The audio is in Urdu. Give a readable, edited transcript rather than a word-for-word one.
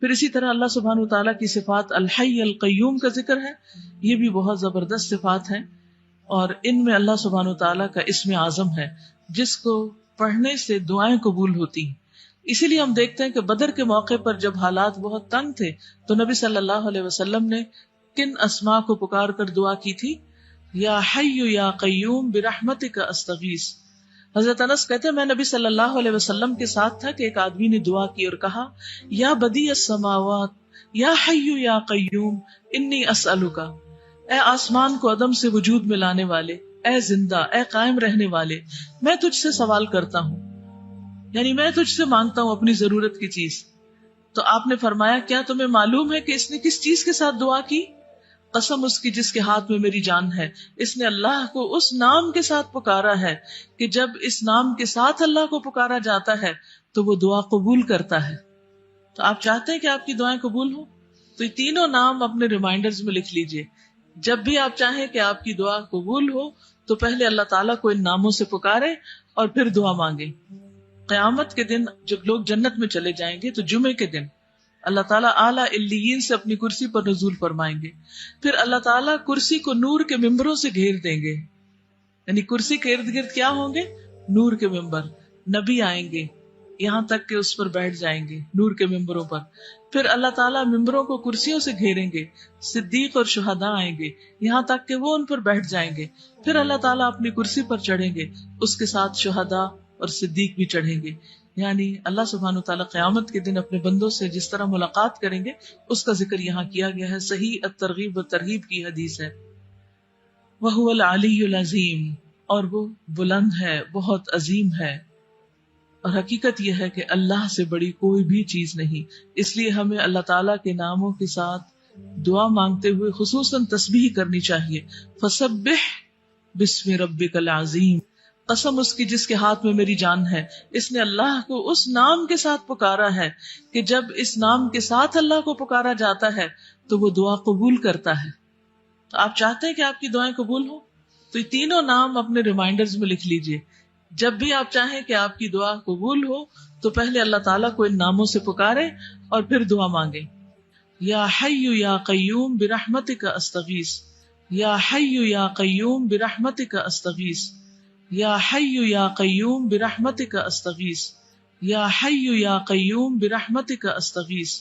پھر اسی طرح اللہ سبحانہ وتعالیٰ کی صفات الحی القیوم کا ذکر ہے، یہ بھی بہت زبردست صفات ہیں، اور ان میں اللہ سبحانہ وتعالیٰ کا اسم اعظم ہے جس کو پڑھنے سے دعائیں قبول ہوتی ہیں۔ اسی لیے ہم دیکھتے ہیں کہ بدر کے موقع پر جب حالات بہت تنگ تھے تو نبی صلی اللہ علیہ وسلم نے کن اسماء کو پکار کر دعا کی تھی؟ یا حی یا قیوم برحمتک استغیث۔ حضرت انس کہتے ہیں میں نبی صلی اللہ علیہ وسلم کے ساتھ تھا کہ ایک آدمی نے دعا کی اور کہا یا بدیع السماوات یا حی یا قیوم انی اسألک، اے آسمان کو عدم سے وجود میں لانے والے، اے زندہ، اے قائم رہنے والے، میں تجھ سے سوال کرتا ہوں، یعنی میں تجھ سے مانگتا ہوں اپنی ضرورت کی چیز۔ تو آپ نے فرمایا کیا تمہیں معلوم ہے کہ اس نے کس چیز کے ساتھ دعا کی؟ قسم اس کی جس کے ہاتھ میں میری جان ہے، اس نے اللہ کو اس نام کے ساتھ پکارا ہے کہ جب اس نام کے ساتھ اللہ کو پکارا جاتا ہے تو وہ دعا قبول کرتا ہے۔ تو آپ چاہتے ہیں کہ آپ کی دعائیں قبول ہوں تو یہ تینوں نام اپنے ریمائنڈرز میں لکھ لیجئے۔ جب بھی آپ چاہیں کہ آپ کی دعا قبول ہو تو پہلے اللہ تعالیٰ کو ان ناموں سے پکارے اور پھر دعا مانگے۔ قیامت کے دن جب لوگ جنت میں چلے جائیں گے تو جمعے کے دن اللہ تعالیٰ اعلیٰ علیین سے اپنی کرسی پر نزول فرمائیں گے، پھر اللہ تعالیٰ کرسی کو نور کے ممبروں سے گھیر دیں گے، یعنی کرسی کے ارد گرد کیا ہوں گے؟ نور کے ممبر، نبی آئیں گے یہاں تک کہ اس پر بیٹھ جائیں گے نور کے ممبروں پر، پھر اللہ تعالیٰ ممبروں کو کرسیوں سے گھیریں گے، صدیق اور شہداء آئیں گے یہاں تک کہ وہ ان پر بیٹھ جائیں گے، پھر اللہ تعالیٰ اپنی کرسی پر چڑھیں گے، اس کے ساتھ شہداء اور صدیق بھی چڑھیں گے۔ یعنی اللہ سبحانہ وتعالیٰ قیامت کے دن اپنے بندوں سے جس طرح ملاقات کریں گے اس کا ذکر یہاں کیا گیا ہے، صحیح الترغیب و ترہیب کی حدیث ہے۔ وَهُوَ الْعَلِيُّ الْعَظِيمُ، اور وہ بلند ہے، بہت عظیم ہے، اور حقیقت یہ ہے کہ اللہ سے بڑی کوئی بھی چیز نہیں، اس لیے ہمیں اللہ تعالیٰ کے ناموں کے ساتھ دعا مانگتے ہوئے خصوصاً تسبیح کرنی چاہیے۔ فَسَبِّحْ بِاسْمِ رَبِّكَ الْعَظِيمِ، قسم اس کی جس کے ہاتھ میں میری جان ہے، اس نے اللہ کو اس نام کے ساتھ پکارا ہے کہ جب اس نام کے ساتھ اللہ کو پکارا جاتا ہے تو وہ دعا قبول کرتا ہے۔ تو آپ چاہتے ہیں کہ آپ کی دعائیں قبول ہوں تو یہ تینوں نام اپنے ریمائنڈرز میں لکھ لیجئے۔ جب بھی آپ چاہیں کہ آپ کی دعا قبول ہو تو پہلے اللہ تعالیٰ کو ان ناموں سے پکارے اور پھر دعا مانگے۔ یا حی یا قیوم برحمتک استغیث، یا حی یا قیوم برحمتک استغیث، یا حی یا قیوم برحمتک استغیث، یا حی یا قیوم برحمتک استغیث۔